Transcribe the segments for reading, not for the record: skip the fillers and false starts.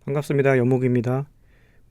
반갑습니다. 연목입니다.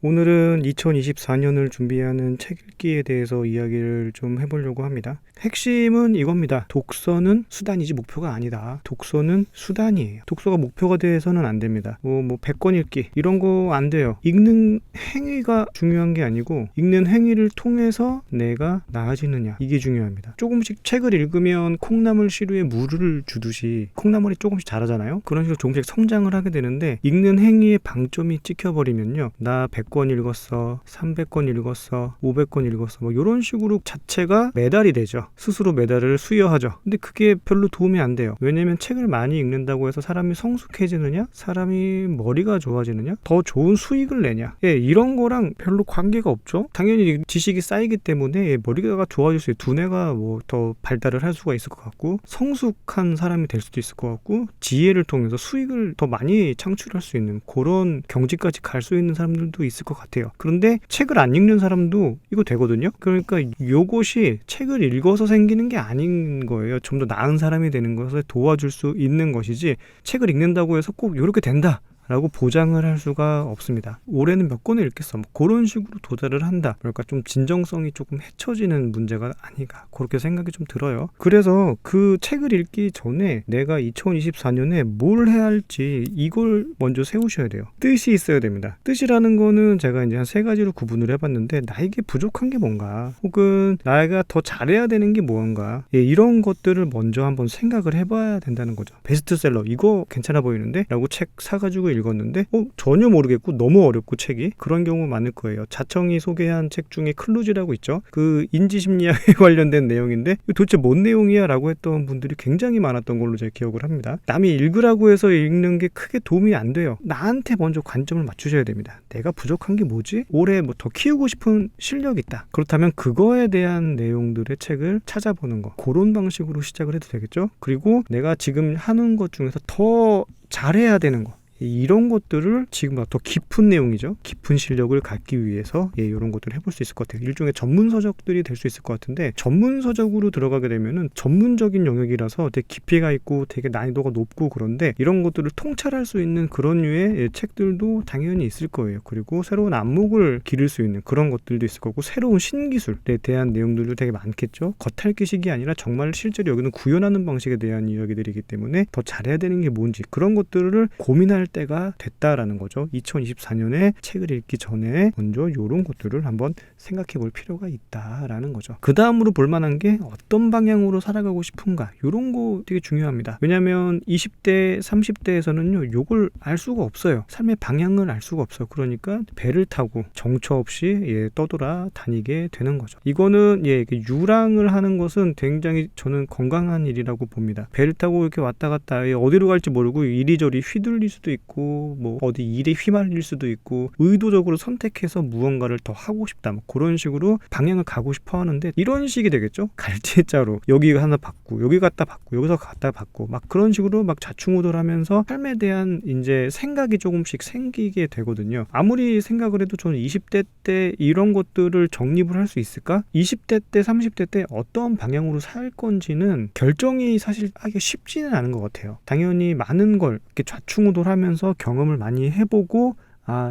오늘은 2024년을 준비하는 책 읽기에 대해서 이야기를 좀 해보려고 합니다. 핵심은 이겁니다. 독서는 수단이지 목표가 아니다. 독서는 수단이에요. 독서가 목표가 돼서는 안 됩니다. 뭐 100권 읽기 이런 거 안 돼요. 읽는 행위가 중요한 게 아니고 읽는 행위를 통해서 내가 나아지느냐 이게 중요합니다. 조금씩 책을 읽으면 콩나물 시루에 물을 주듯이 콩나물이 조금씩 자라잖아요. 그런 식으로 조금씩 성장을 하게 되는데 읽는 행위에 방점이 찍혀버리면요. 나 100권 읽었어, 300권 읽었어, 500권 읽었어 뭐 이런 식으로 자체가 메달이 되죠. 스스로 메달을 수여하죠. 근데 그게 별로 도움이 안 돼요. 왜냐면 책을 많이 읽는다고 해서 사람이 성숙해지느냐, 사람이 머리가 좋아지느냐, 더 좋은 수익을 내냐, 이런 거랑 별로 관계가 없죠. 당연히 지식이 쌓이기 때문에 머리가 좋아질 수 있어요. 두뇌가 뭐 더 발달을 할 수가 있을 것 같고, 성숙한 사람이 될 수도 있을 것 같고, 지혜를 통해서 수익을 더 많이 창출할 수 있는 그런 경지까지 갈 수 있는 사람들도 있을 것 같아요. 그런데 책을 안 읽는 사람도 이거 되거든요. 그러니까 요것이 책을 읽어서 생기는 게 아닌 거예요. 좀 더 나은 사람이 되는 것에 도와줄 수 있는 것이지, 책을 읽는다고 해서 꼭 이렇게 된다 라고 보장을 할 수가 없습니다. 올해는 몇 권을 읽겠어, 뭐 그런 식으로 도달을 한다. 그러니까 좀 진정성이 조금 헤쳐지는 문제가 아닌가, 그렇게 생각이 좀 들어요. 그래서 그 책을 읽기 전에 내가 2024년에 뭘 해야 할지 이걸 먼저 세우셔야 돼요. 뜻이 있어야 됩니다. 뜻이라는 거는 제가 이제 한 3가지로 구분을 해봤는데, 나에게 부족한 게 뭔가, 혹은 나가 더 잘해야 되는 게 뭔가, 이런 것들을 먼저 한번 생각을 해봐야 된다는 거죠. 베스트셀러 이거 괜찮아 보이는데? 라고 책 사가지고 읽었는데 전혀 모르겠고 너무 어렵고 책이, 그런 경우 많을 거예요. 자청이 소개한 책 중에 클루즈라고 있죠. 그 인지심리학에 관련된 내용인데 도대체 뭔 내용이야 라고 했던 분들이 굉장히 많았던 걸로 제가 기억을 합니다. 남이 읽으라고 해서 읽는 게 크게 도움이 안 돼요. 나한테 먼저 관점을 맞추셔야 됩니다. 내가 부족한 게 뭐지? 올해 뭐 더 키우고 싶은 실력이 있다. 그렇다면 그거에 대한 내용들의 책을 찾아보는 거, 그런 방식으로 시작을 해도 되겠죠. 그리고 내가 지금 하는 것 중에서 더 잘해야 되는 거, 이런 것들을 지금보다 더 깊은 내용이죠. 깊은 실력을 갖기 위해서 이런 것들을 해볼 수 있을 것 같아요. 일종의 전문서적들이 될 수 있을 것 같은데, 전문서적으로 들어가게 되면은 전문적인 영역이라서 되게 깊이가 있고 되게 난이도가 높고, 그런데 이런 것들을 통찰할 수 있는 그런 류의 책들도 당연히 있을 거예요. 그리고 새로운 안목을 기를 수 있는 그런 것들도 있을 거고, 새로운 신기술에 대한 내용들도 되게 많겠죠. 겉핥기식이 아니라 정말 실제로 여기는 구현하는 방식에 대한 이야기들이기 때문에 더 잘해야 되는 게 뭔지, 그런 것들을 고민할 때가 됐다라는 거죠. 2024년에 책을 읽기 전에 먼저 이런 것들을 한번 생각해 볼 필요가 있다라는 거죠. 그 다음으로 볼만한 게 어떤 방향으로 살아가고 싶은가, 이런 거 되게 중요합니다. 왜냐하면 20대 30대에서는요 요걸 알 수가 없어요. 삶의 방향을 알 수가 없어요. 그러니까 배를 타고 정처 없이 떠돌아 다니게 되는 거죠. 이거는 유랑을 하는 것은 굉장히 저는 건강한 일이라고 봅니다. 배를 타고 이렇게 왔다 갔다 어디로 갈지 모르고 이리저리 휘둘릴 수도 있고, 뭐 어디 일에 휘말릴 수도 있고, 의도적으로 선택해서 무언가를 더 하고 싶다, 뭐 그런 식으로 방향을 가고 싶어 하는데, 이런 식이 되겠죠. 갈대자로 여기 하나 받고 여기 갔다 받고 여기서 갔다 받고 막 그런 식으로 막 좌충우돌하면서 삶에 대한 이제 생각이 조금씩 생기게 되거든요. 아무리 생각을 해도 저는 20대 때 이런 것들을 정립을 할 수 있을까? 20대 때 30대 때 어떤 방향으로 살 건지는 결정이 사실 하기가 쉽지는 않은 것 같아요. 당연히 많은 걸 이렇게 좌충우돌하면서 경험을 많이 해보고,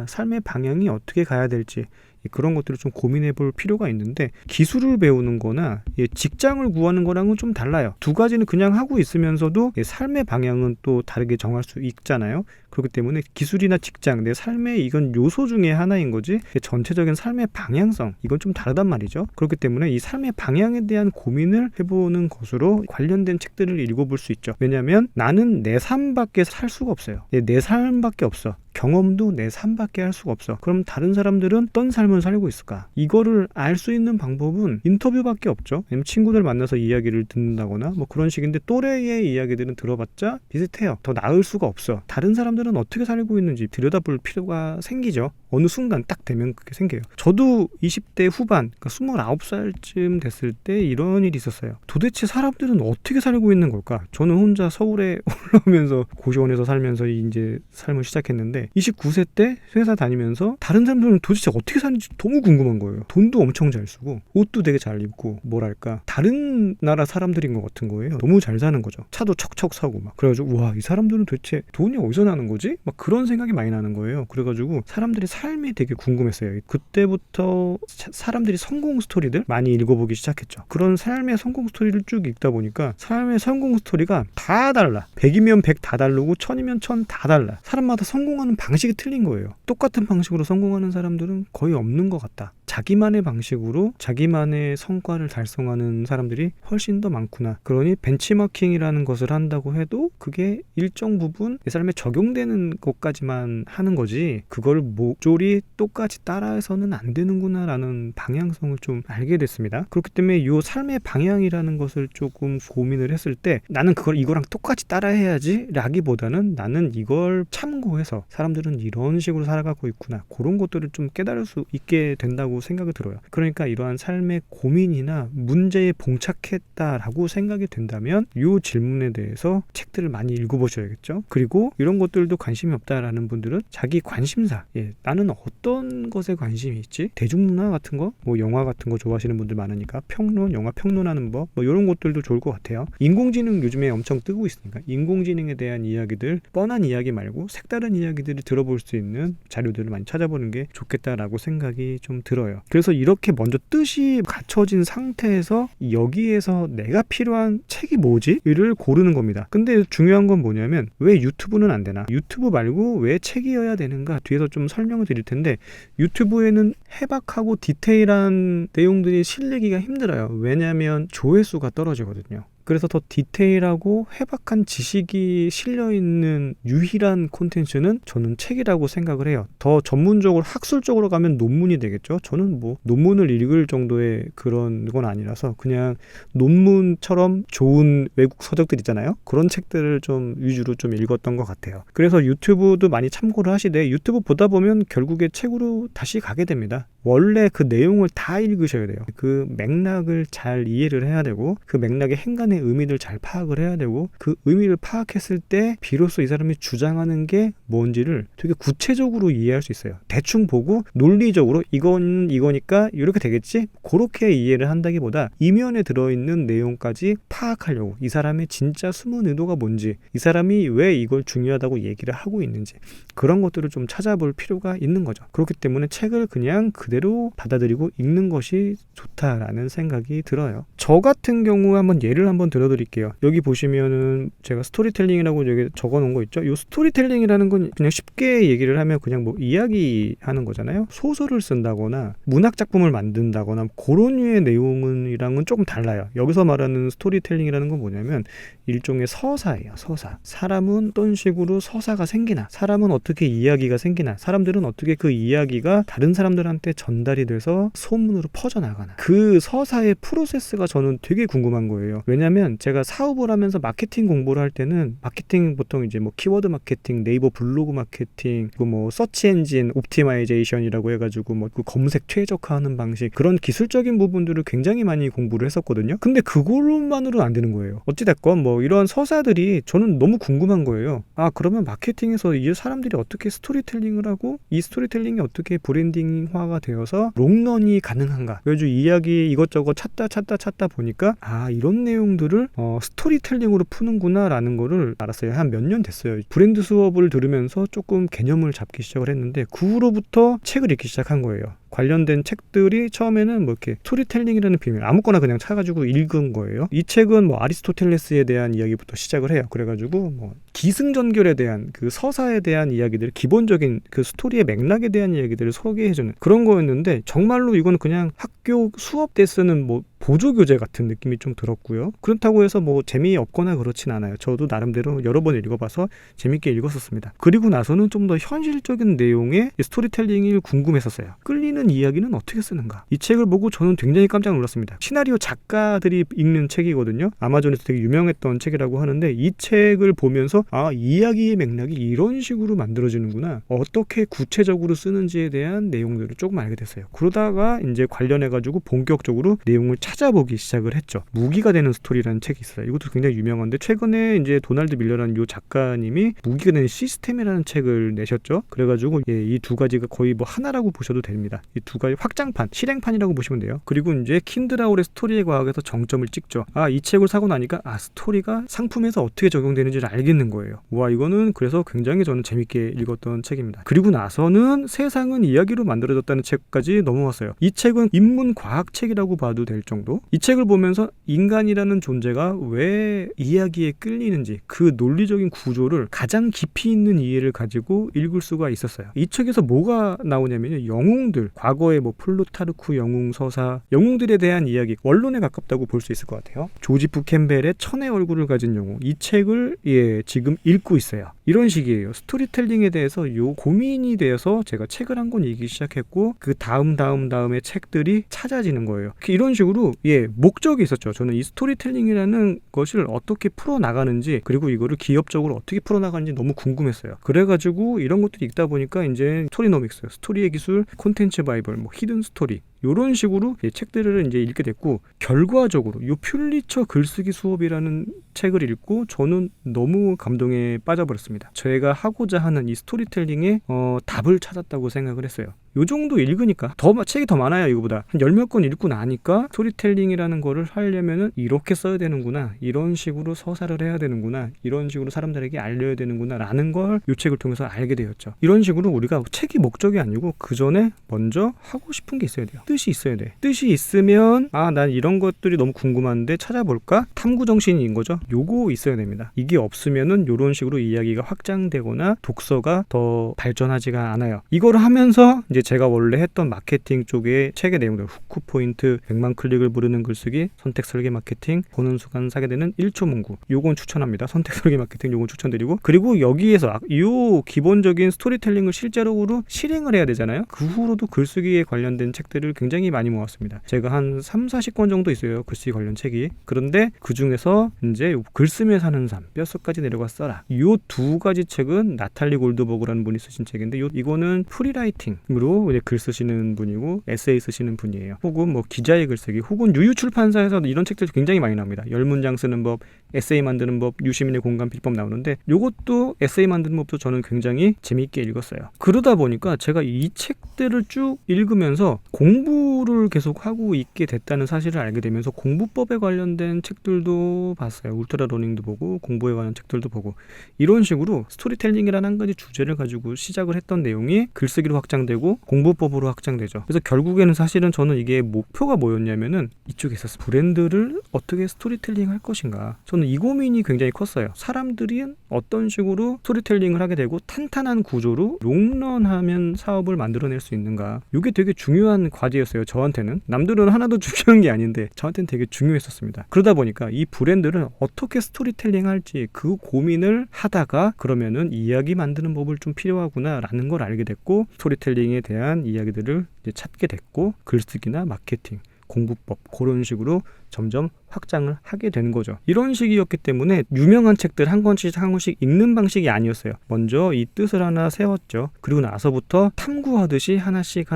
삶의 방향이 어떻게 가야 될지 그런 것들을 좀 고민해 볼 필요가 있는데, 기술을 배우는 거나 직장을 구하는 거랑은 좀 달라요. 두 가지는 그냥 하고 있으면서도 삶의 방향은 또 다르게 정할 수 있잖아요. 그렇기 때문에 기술이나 직장, 내 삶의 이건 요소 중에 하나인 거지, 전체적인 삶의 방향성 이건 좀 다르단 말이죠. 그렇기 때문에 이 삶의 방향에 대한 고민을 해보는 것으로 관련된 책들을 읽어볼 수 있죠. 왜냐하면 나는 내 삶밖에 살 수가 없어요. 내 삶밖에 없어. 경험도 내 삶밖에 할 수가 없어. 그럼 다른 사람들은 어떤 삶을 살고 있을까? 이거를 알 수 있는 방법은 인터뷰밖에 없죠. 친구들 만나서 이야기를 듣는다거나 뭐 그런 식인데, 또래의 이야기들은 들어봤자 비슷해요. 더 나을 수가 없어. 다른 사람들은 어떻게 살고 있는지 들여다볼 필요가 생기죠. 어느 순간 딱 되면 그게 생겨요. 저도 20대 후반, 그러니까 29살쯤 됐을 때 이런 일이 있었어요. 도대체 사람들은 어떻게 살고 있는 걸까? 저는 혼자 서울에 올라오면서 고시원에서 살면서 이제 삶을 시작했는데, 29세 때 회사 다니면서 다른 사람들은 도대체 어떻게 사는지 너무 궁금한 거예요. 돈도 엄청 잘 쓰고 옷도 되게 잘 입고, 뭐랄까 다른 나라 사람들인 것 같은 거예요. 너무 잘 사는 거죠. 차도 척척 사고 막. 그래가지고 와, 이 사람들은 도대체 돈이 어디서 나는 거지? 막 그런 생각이 많이 나는 거예요. 그래가지고 사람들의 삶이 되게 궁금했어요. 그때부터 사람들이 성공 스토리들 많이 읽어보기 시작했죠. 그런 삶의 성공 스토리를 쭉 읽다 보니까 삶의 성공 스토리가 다 달라. 100이면 100 다 다르고 1000이면 1000 다 달라. 사람마다 성공하는 방식이 틀린 거예요. 똑같은 방식으로 성공하는 사람들은 거의 없는 것 같다. 자기만의 방식으로 자기만의 성과를 달성하는 사람들이 훨씬 더 많구나. 그러니 벤치마킹이라는 것을 한다고 해도 그게 일정 부분 내 삶에 적용되는 것까지만 하는 거지, 그걸 모조리 똑같이 따라해서는 안 되는구나 라는 방향성을 좀 알게 됐습니다. 그렇기 때문에 이 삶의 방향이라는 것을 조금 고민을 했을 때 나는 그걸 이거랑 똑같이 따라해야지 라기보다는 나는 이걸 참고해서 사람들은 이런 식으로 살아가고 있구나, 그런 것들을 좀 깨달을 수 있게 된다고 생각이 들어요. 그러니까 이러한 삶의 고민이나 문제에 봉착했다라고 생각이 된다면 이 질문에 대해서 책들을 많이 읽어보셔야겠죠. 그리고 이런 것들도 관심이 없다라는 분들은 자기 관심사, 나는 어떤 것에 관심이 있지? 대중문화 같은 거, 뭐 영화 같은 거 좋아하시는 분들 많으니까 평론, 영화 평론하는 법, 뭐 이런 것들도 좋을 것 같아요. 인공지능 요즘에 엄청 뜨고 있으니까 인공지능에 대한 이야기들, 뻔한 이야기 말고 색다른 이야기들을 들어볼 수 있는 자료들을 많이 찾아보는 게 좋겠다라고 생각이 좀 들어요. 그래서 이렇게 먼저 뜻이 갖춰진 상태에서 여기에서 내가 필요한 책이 뭐지? 이를 고르는 겁니다. 근데 중요한 건 뭐냐면 왜 유튜브는 안 되나? 유튜브 말고 왜 책이어야 되는가? 뒤에서 좀 설명을 드릴 텐데 유튜브에는 해박하고 디테일한 내용들이 실리기가 힘들어요. 왜냐하면 조회수가 떨어지거든요. 그래서 더 디테일하고 해박한 지식이 실려있는 유일한 콘텐츠는 저는 책이라고 생각을 해요. 더 전문적으로 학술적으로 가면 논문이 되겠죠. 저는 뭐 논문을 읽을 정도의 그런 건 아니라서 그냥 논문처럼 좋은 외국 서적들 있잖아요. 그런 책들을 좀 위주로 좀 읽었던 것 같아요. 그래서 유튜브도 많이 참고를 하시되 유튜브 보다 보면 결국에 책으로 다시 가게 됩니다. 원래 그 내용을 다 읽으셔야 돼요. 그 맥락을 잘 이해를 해야 되고 그 맥락의 행간의 의미를 잘 파악을 해야 되고 그 의미를 파악했을 때 비로소 이 사람이 주장하는 게 뭔지를 되게 구체적으로 이해할 수 있어요. 대충 보고 논리적으로 이건 이거니까 이렇게 되겠지? 그렇게 이해를 한다기보다 이면에 들어있는 내용까지 파악하려고 이 사람의 진짜 숨은 의도가 뭔지, 이 사람이 왜 이걸 중요하다고 얘기를 하고 있는지 그런 것들을 좀 찾아볼 필요가 있는 거죠. 그렇기 때문에 책을 그냥 그대로 받아들이고 읽는 것이 좋다라는 생각이 들어요. 저 같은 경우 한번 예를 한번 들어드릴게요. 여기 보시면은 제가 스토리텔링이라고 여기 적어놓은 거 있죠. 이 스토리텔링이라는 건 그냥 쉽게 얘기를 하면 그냥 뭐 이야기하는 거잖아요. 소설을 쓴다거나 문학 작품을 만든다거나 그런 류의 내용이랑은 조금 달라요. 여기서 말하는 스토리텔링이라는 건 뭐냐면 일종의 서사예요. 서사. 사람은 어떤 식으로 서사가 생기나, 사람은 어떻게 이야기가 생기나, 사람들은 어떻게 그 이야기가 다른 사람들한테 전달이 돼서 소문으로 퍼져나가나, 그 서사의 프로세스가 저는 되게 궁금한 거예요. 왜냐면 제가 사업을 하면서 마케팅 공부를 할 때는 마케팅 보통 이제 뭐 키워드 마케팅, 네이버 블로그 마케팅, 그리고 뭐 서치 엔진 옵티마이제이션이라고 해가지고 뭐 그 검색 최적화하는 방식, 그런 기술적인 부분들을 굉장히 많이 공부를 했었거든요. 근데 그걸로만으로는 안 되는 거예요. 어찌됐건 뭐 이런 서사들이 저는 너무 궁금한 거예요. 아, 그러면 마케팅에서 이 사람들이 어떻게 스토리텔링을 하고 이 스토리텔링이 어떻게 브랜딩화가 되어서 롱런이 가능한가? 그래서 이야기 이것저것 찾다 보니까 아, 이런 내용들을 스토리텔링으로 푸는구나 라는 거를 알았어요. 한 몇 년 됐어요. 브랜드 수업을 들으면서 조금 개념을 잡기 시작을 했는데 그 후로부터 책을 읽기 시작한 거예요. 관련된 책들이 처음에는 뭐 이렇게 스토리텔링이라는 비밀 아무거나 그냥 찾아가지고 읽은 거예요. 이 책은 뭐 아리스토텔레스에 대한 이야기부터 시작을 해요. 그래가지고 뭐 기승전결에 대한 그 서사에 대한 이야기들, 기본적인 그 스토리의 맥락에 대한 이야기들을 소개해주는 그런 거였는데 정말로 이건 그냥 학교 수업 때 쓰는 뭐 보조교재 같은 느낌이 좀 들었고요. 그렇다고 해서 뭐 재미없거나 그렇진 않아요. 저도 나름대로 여러 번 읽어봐서 재밌게 읽었었습니다. 그리고 나서는 좀 더 현실적인 내용의 스토리텔링이 궁금했었어요. 끌리는 이야기는 어떻게 쓰는가? 이 책을 보고 저는 굉장히 깜짝 놀랐습니다. 시나리오 작가들이 읽는 책이거든요. 아마존에서 되게 유명했던 책이라고 하는데 이 책을 보면서 아, 이야기의 맥락이 이런 식으로 만들어지는구나. 어떻게 구체적으로 쓰는지에 대한 내용들을 조금 알게 됐어요. 그러다가 이제 관련해가지고 본격적으로 내용을 찾아보기 시작을 했죠. 무기가 되는 스토리라는 책이 있어요. 이것도 굉장히 유명한데 최근에 이제 도널드 밀러라는 요 작가님이 무기가 되는 시스템이라는 책을 내셨죠. 그래가지고 이 두 가지가 거의 뭐 하나라고 보셔도 됩니다. 이 두 가지 확장판, 실행판이라고 보시면 돼요. 그리고 이제 킨드라울의 스토리의 과학에서 정점을 찍죠. 이 책을 사고 나니까 스토리가 상품에서 어떻게 적용되는지를 알겠는 거예요. 와, 이거는 그래서 굉장히 저는 재밌게 읽었던 책입니다. 그리고 나서는 세상은 이야기로 만들어졌다는 책까지 넘어왔어요. 이 책은 인문 과학책이라고 봐도 될 정도. 이 책을 보면서 인간이라는 존재가 왜 이야기에 끌리는지 그 논리적인 구조를 가장 깊이 있는 이해를 가지고 읽을 수가 있었어요. 이 책에서 뭐가 나오냐면요, 영웅들, 과거의 뭐 플루타르크 영웅 서사, 영웅들에 대한 이야기, 원론에 가깝다고 볼 수 있을 것 같아요. 조지프 캠벨의 천의 얼굴을 가진 영웅, 이 책을 지금 읽고 있어요. 이런 식이에요. 스토리텔링에 대해서 요 고민이 돼서 제가 책을 한 권 읽기 시작했고 그 다음의 책들이 찾아지는 거예요. 이런 식으로 목적이 있었죠. 저는 이 스토리텔링이라는 것을 어떻게 풀어나가는지, 그리고 이거를 기업적으로 어떻게 풀어나가는지 너무 궁금했어요. 그래가지고 이런 것들이 읽다 보니까 이제 스토리노믹스, 스토리의 기술, 콘텐츠 바이블, 뭐 히든 스토리, 이런 식으로 책들을 이제 읽게 됐고, 결과적으로 이 퓰리처 글쓰기 수업이라는 책을 읽고 저는 너무 감동에 빠져버렸습니다. 제가 하고자 하는 이 스토리텔링의 답을 찾았다고 생각을 했어요. 요 정도 읽으니까 책이 더 많아요. 이거보다 한 10몇 권 읽고 나니까 스토리텔링이라는 거를 하려면은 이렇게 써야 되는구나, 이런 식으로 서사를 해야 되는구나, 이런 식으로 사람들에게 알려야 되는구나 라는 걸 이 책을 통해서 알게 되었죠. 이런 식으로 우리가 책이 목적이 아니고 그 전에 먼저 하고 싶은 게 있어야 돼요. 뜻이 있어야 돼. 뜻이 있으면 난 이런 것들이 너무 궁금한데 찾아볼까? 탐구정신인 거죠. 요거 있어야 됩니다. 이게 없으면은 이런 식으로 이야기가 확장되거나 독서가 더 발전하지가 않아요. 이거를 하면서 이제 제가 원래 했던 마케팅 쪽의 책의 내용들, 후크 포인트, 100만 클릭을 부르는 글쓰기, 선택 설계 마케팅, 보는 순간 사게 되는 1초 문구, 요건 추천합니다. 선택 설계 마케팅 요건 추천드리고, 그리고 여기에서 요 기본적인 스토리텔링을 실제로 실행을 해야 되잖아요. 그 후로도 글쓰기에 관련된 책들을 굉장히 많이 모았습니다. 제가 한 30-40권 정도 있어요, 글쓰기 관련 책이. 그런데 그 중에서 이제 글 쓰며 사는 삶, 뼛속까지 내려가 써라, 요 두 가지 책은 나탈리 골드버그라는 분이 쓰신 책인데, 이거는 프리라이팅으로 이제 글 쓰시는 분이고 에세이 쓰시는 분이에요. 혹은 뭐 기자의 글쓰기, 혹은 유유출판사에서 이런 책들이 굉장히 많이 나옵니다. 10문장 쓰는 법, 에세이 만드는 법, 유시민의 공감 비법 나오는데, 요것도 에세이 만드는 법도 저는 굉장히 재미있게 읽었어요. 그러다 보니까 제가 이 책들을 쭉 읽으면서 공부를 계속 하고 있게 됐다는 사실을 알게 되면서 공부법에 관련된 책들도 봤어요. 울트라 러닝도 보고 공부에 관한 책들도 보고, 이런 식으로 스토리텔링이라는 한 가지 주제를 가지고 시작을 했던 내용이 글쓰기로 확장되고 공부법으로 확장되죠. 그래서 결국에는 사실은 저는 이게 목표가 뭐였냐면은 이쪽에 있었어요. 브랜드를 어떻게 스토리텔링 할 것인가. 저는 이 고민이 굉장히 컸어요. 사람들이 어떤 식으로 스토리텔링을 하게 되고 탄탄한 구조로 롱런하면 사업을 만들어낼 수 있는가. 이게 되게 중요한 과제였어요. 저한테는. 남들은 하나도 중요한 게 아닌데 저한테는 되게 중요했었습니다. 그러다 보니까 이 브랜드를 어떻게 스토리텔링 할지 그 고민을 하다가, 그러면은 이야기 만드는 법을 좀 필요하구나 라는 걸 알게 됐고, 스토리텔링에 대한 이야기들을 이제 찾게 됐고, 글쓰기나 마케팅, 공부법, 그런 식으로 점점 확장을 하게 되는 거죠. 이런 식이었기 때문에 유명한 책들 한 권씩 읽는 방식이 아니었어요. 먼저 이 뜻을 하나 세웠죠. 그리고 나서부터 탐구하듯이 하나씩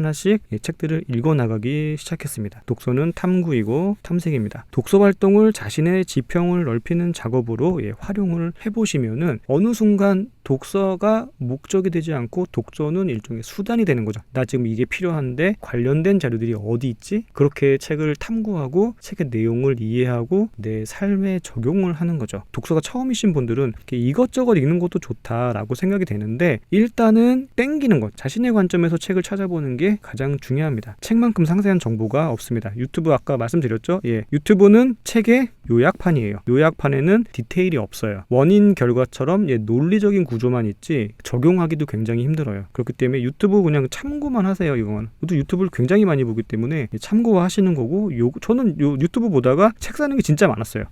이 책들을 읽어나가기 시작했습니다. 독서는 탐구이고 탐색입니다. 독서 활동을 자신의 지평을 넓히는 작업으로 활용을 해보시면은 어느 순간 독서가 목적이 되지 않고 독서는 일종의 수단이 되는 거죠. 나 지금 이게 필요한데 관련된 자료들이 어디 있지? 그렇게 책을 탐구하고 책의 내용을 이해하고 내 삶에 적용을 하는 거죠. 독서가 처음이신 분들은 이것저것 읽는 것도 좋다라고 생각이 되는데, 일단은 땡기는 것, 자신의 관점에서 책을 찾아보는 게 가장 중요합니다. 책만큼 상세한 정보가 없습니다. 유튜브 아까 말씀드렸죠? 유튜브는 책의 요약판이에요. 요약판에는 디테일이 없어요. 원인 결과처럼 논리적인 구조만 있지 적용하기도 굉장히 힘들어요. 그렇기 때문에 유튜브 그냥 참고만 하세요. 이건 저도 유튜브를 굉장히 많이 보기 때문에 참고하시는 거고, 저는 유튜브 보다가 책 사는 게 진짜 많았어요.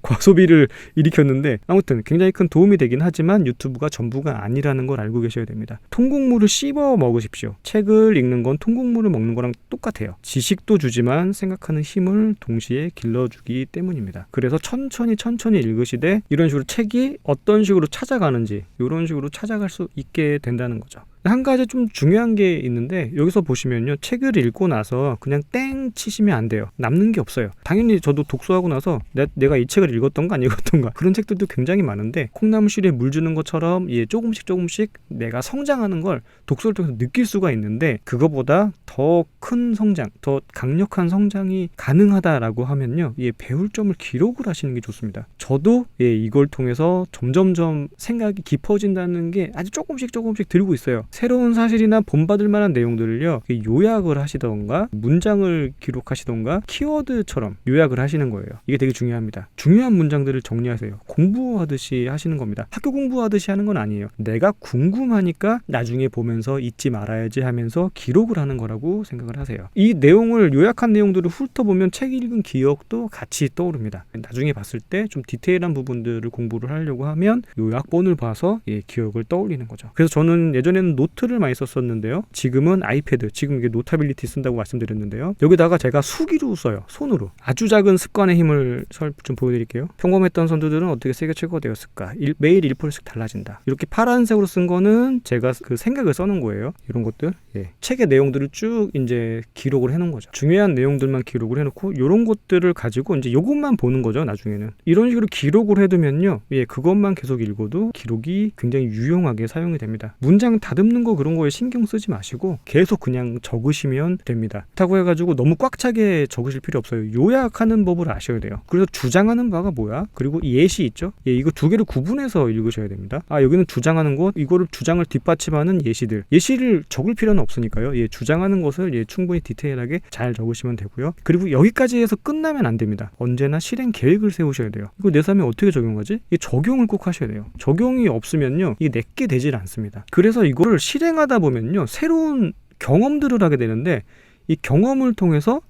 과소비를 일으켰는데, 아무튼 굉장히 큰 도움이 되긴 하지만 유튜브가 전부가 아니라는 걸 알고 계셔야 됩니다. 통곡물을 씹어 먹으십시오. 책을 읽는 건 통곡물을 먹는 거랑 똑같아요. 지식도 주지만 생각하는 힘을 동시에 길러주기 때문입니다. 그래서 천천히 읽으시되, 이런 식으로 책이 어떤 식으로 찾아가는지 이런 식으로 찾아갈 수 있게 된다는 거죠. 한 가지 좀 중요한 게 있는데 여기서 보시면요. 책을 읽고 나서 그냥 땡 치시면 안 돼요. 남는 게 없어요. 당연히 저도 독서하고 나서 내가 이 책을 읽었던가 안 읽었던가 그런 책들도 굉장히 많은데 콩나물시루에 물 주는 것처럼 조금씩 내가 성장하는 걸 독서를 통해서 느낄 수가 있는데 그거보다 더 큰 성장, 더 강력한 성장이 가능하다라고 하면요. 배울 점을 기록을 하시는 게 좋습니다. 저도 이걸 통해서 점점점 생각이 깊어진다는 게 아주 조금씩 들고 있어요. 새로운 사실이나 본받을 만한 내용들을요. 요약을 하시던가 문장을 기록하시던가 키워드처럼 요약을 하시는 거예요. 이게 되게 중요합니다. 중요한 문장들을 정리하세요. 공부하듯이 하시는 겁니다. 학교 공부하듯이 하는 건 아니에요. 내가 궁금하니까 나중에 보면서 잊지 말아야지 하면서 기록을 하는 거라고 생각을 하세요. 이 내용을 요약한 내용들을 훑어보면 책 읽은 기억도 같이 떠오릅니다. 나중에 봤을 때 좀 디테일한 부분들을 공부를 하려고 하면 요약본을 봐서 기억을 떠올리는 거죠. 그래서 저는 예전에는 노트를 많이 썼었는데요. 지금은 아이패드, 지금 이게 노타빌리티 쓴다고 말씀드렸는데요. 여기다가 제가 수기로 써요. 손으로. 아주 작은 습관의 힘을 좀 보여드릴게요. 평범했던 선두들은 어떻게 세계 최고가 되었을까? 매일 1%씩 달라진다. 이렇게 파란색으로 쓴 거는 제가 그 생각을 써놓은 거예요. 이런 것들. 책의 내용들을 쭉 이제 기록을 해놓은 거죠. 중요한 내용들만 기록을 해놓고 이런 것들을 가지고 이제 이것만 보는 거죠. 나중에는. 이런 식으로 기록을 해두면요. 그것만 계속 읽어도 기록이 굉장히 유용하게 사용이 됩니다. 문장 다듬는 거 그런 거에 신경 쓰지 마시고 계속 그냥 적으시면 됩니다. 그렇다고 해가지고 너무 꽉 차게 적으실 필요 없어요. 요약하는 법을 아셔야 돼요. 그래서 주장하는 바가 뭐야? 그리고 예시 있죠? 이거 두 개를 구분해서 읽으셔야 됩니다. 여기는 주장하는 것, 이거를 주장을 뒷받침하는 예시들. 예시를 적을 필요는 없으니까요. 주장하는 것을 충분히 디테일하게 잘 적으시면 되고요. 그리고 여기까지 해서 끝나면 안 됩니다. 언제나 실행 계획을 세우셔야 돼요. 이거 내 삶에 어떻게 적용하지? 적용을 꼭 하셔야 돼요. 적용이 없으면요. 이게 내게 되질 않습니다. 그래서 이거를 실행하다 보면요. 새로운 경험들을 하게 되는데 이 경험을 통해서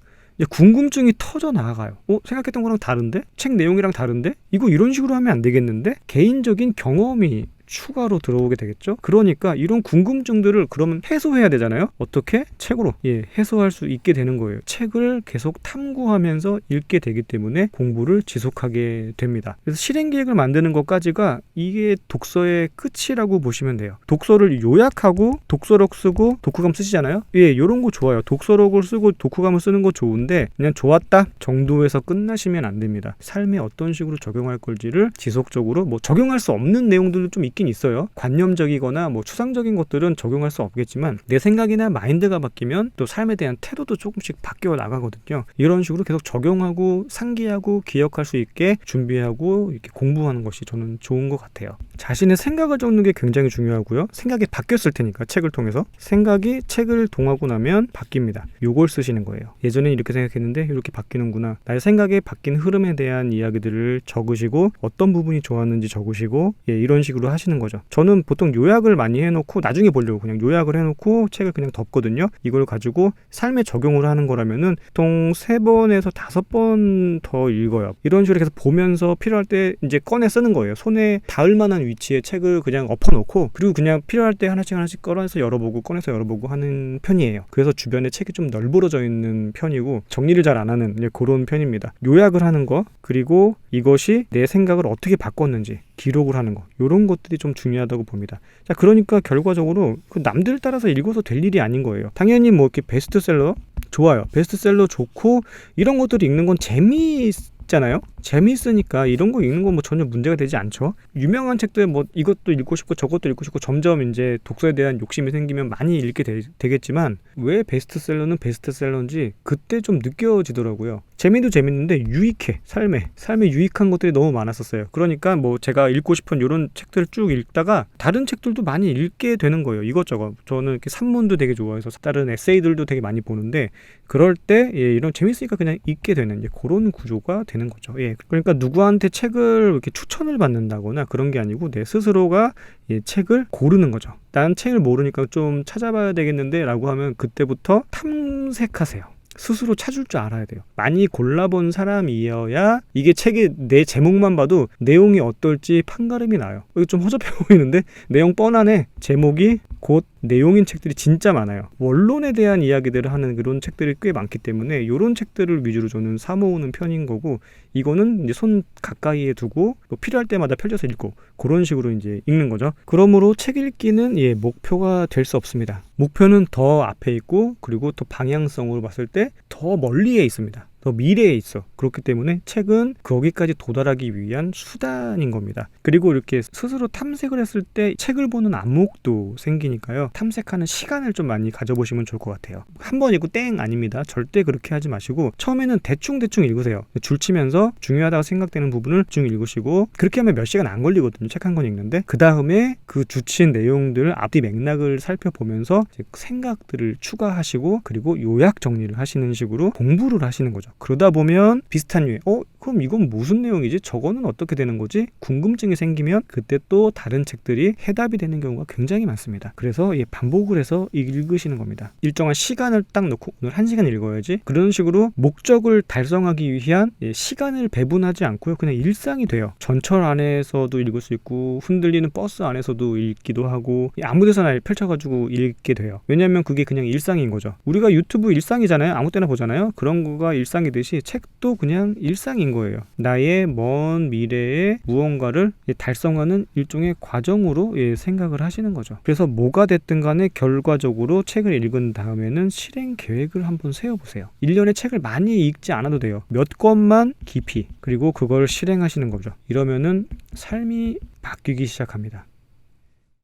궁금증이 터져 나가요. 생각했던 거랑 다른데? 책 내용이랑 다른데? 이거 이런 식으로 하면 안 되겠는데? 개인적인 경험이 추가로 들어오게 되겠죠. 그러니까 이런 궁금증들을 그러면 해소해야 되잖아요. 어떻게? 책으로 해소할 수 있게 되는 거예요. 책을 계속 탐구하면서 읽게 되기 때문에 공부를 지속하게 됩니다. 그래서 실행 계획을 만드는 것까지가 이게 독서의 끝이라고 보시면 돼요. 독서를 요약하고 독서록 쓰고 독후감 쓰시잖아요. 이런 거 좋아요. 독서록을 쓰고 독후감을 쓰는 거 좋은데 그냥 좋았다 정도에서 끝나시면 안 됩니다. 삶에 어떤 식으로 적용할 걸지를 지속적으로 적용할 수 없는 내용들도 좀 있긴 있어요. 관념적이거나 추상적인 것들은 적용할 수 없겠지만 내 생각이나 마인드가 바뀌면 또 삶에 대한 태도도 조금씩 바뀌어 나가거든요. 이런 식으로 계속 적용하고 상기하고 기억할 수 있게 준비하고 이렇게 공부하는 것이 저는 좋은 것 같아요. 자신의 생각을 적는 게 굉장히 중요하고요. 생각이 바뀌었을 테니까 책을 통해서 생각이 책을 통하고 나면 바뀝니다. 요걸 쓰시는 거예요. 예전엔 이렇게 생각했는데 이렇게 바뀌는구나. 나의 생각에 바뀐 흐름에 대한 이야기들을 적으시고 어떤 부분이 좋았는지 적으시고 이런 식으로 하시는 거죠. 저는 보통 요약을 많이 해놓고 나중에 보려고 그냥 요약을 해놓고 책을 그냥 덮거든요. 이걸 가지고 삶에 적용을 하는 거라면은 보통 3번에서 5번 더 읽어요. 이런 식으로 계속 보면서 필요할 때 이제 꺼내 쓰는 거예요. 손에 닿을 만한 위치에 책을 그냥 엎어놓고 그리고 그냥 필요할 때 하나씩 꺼내서 열어보고 하는 편이에요. 그래서 주변에 책이 좀 널브러져 있는 편이고 정리를 잘 안 하는 그런 편입니다. 요약을 하는 거 그리고 이것이 내 생각을 어떻게 바꿨는지 기록을 하는 거 이런 것들이 좀 중요하다고 봅니다. 자, 그러니까 결과적으로 남들 따라서 읽어서 될 일이 아닌 거예요. 당연히 이렇게 베스트셀러 좋아요. 베스트셀러 좋고 이런 것들을 읽는 건 재미있잖아요. 재미있으니까 이런 거 읽는 건 전혀 문제가 되지 않죠. 유명한 책들 이것도 읽고 싶고 저것도 읽고 싶고 점점 이제 독서에 대한 욕심이 생기면 많이 읽게 되겠지만 왜 베스트셀러는 베스트셀러인지 그때 좀 느껴지더라고요. 재미도 재밌는데 유익해. 삶에 유익한 것들이 너무 많았었어요. 그러니까 제가 읽고 싶은 이런 책들을 쭉 읽다가 다른 책들도 많이 읽게 되는 거예요. 이것저것. 저는 이렇게 산문도 되게 좋아해서 다른 에세이들도 되게 많이 보는데 그럴 때 이런 재밌으니까 그냥 읽게 되는 그런 구조가 되는 거죠. 그러니까 누구한테 책을 이렇게 추천을 받는다거나 그런 게 아니고 내 스스로가 책을 고르는 거죠. 난 책을 모르니까 좀 찾아봐야 되겠는데 라고 하면 그때부터 탐색하세요. 스스로 찾을 줄 알아야 돼요. 많이 골라본 사람이어야 이게 책의 내 제목만 봐도 내용이 어떨지 판가름이 나요. 이거 좀 허접해 보이는데 내용 뻔하네. 제목이 곧 내용인 책들이 진짜 많아요. 원론에 대한 이야기들을 하는 그런 책들이 꽤 많기 때문에 이런 책들을 위주로 저는 사모으는 편인 거고, 이거는 이제 손 가까이에 두고 뭐 필요할 때마다 펼쳐서 읽고 그런 식으로 이제 읽는 거죠. 그러므로 책 읽기는 목표가 될 수 없습니다. 목표는 더 앞에 있고, 그리고 또 방향성으로 봤을 때 더 멀리에 있습니다. 더 미래에 있어. 그렇기 때문에 책은 거기까지 도달하기 위한 수단인 겁니다. 그리고 이렇게 스스로 탐색을 했을 때 책을 보는 안목도 생기니까요. 탐색하는 시간을 좀 많이 가져보시면 좋을 것 같아요. 한 번 읽고 땡 아닙니다. 절대 그렇게 하지 마시고 처음에는 대충 읽으세요. 줄치면서 중요하다고 생각되는 부분을 쭉 읽으시고, 그렇게 하면 몇 시간 안 걸리거든요. 책 한 권 읽는데. 그 다음에 그 주친 내용들 앞뒤 맥락을 살펴보면서 생각들을 추가하시고, 그리고 요약 정리를 하시는 식으로 공부를 하시는 거죠. 그러다 보면 비슷한 류에 그럼 이건 무슨 내용이지? 저거는 어떻게 되는 거지? 궁금증이 생기면 그때 또 다른 책들이 해답이 되는 경우가 굉장히 많습니다. 그래서 반복을 해서 읽으시는 겁니다. 일정한 시간을 딱 놓고 오늘 1시간 읽어야지, 그런 식으로 목적을 달성하기 위한 시간을 배분하지 않고요. 그냥 일상이 돼요. 전철 안에서도 읽을 수 있고, 흔들리는 버스 안에서도 읽기도 하고, 아무 데서나 펼쳐가지고 읽게 돼요. 왜냐하면 그게 그냥 일상인 거죠. 우리가 유튜브 일상이잖아요. 아무 때나 보잖아요. 그런 거가 일상이듯이 책도 그냥 일상인 거예요. 나의 먼 미래에 무언가를 달성하는 일종의 과정으로 생각을 하시는 거죠. 그래서 뭐가 됐든 간에 결과적으로 책을 읽은 다음에는 실행 계획을 한번 세워보세요. 1년에 책을 많이 읽지 않아도 돼요. 몇 권만 깊이, 그리고 그걸 실행하시는 거죠. 이러면은 삶이 바뀌기 시작합니다.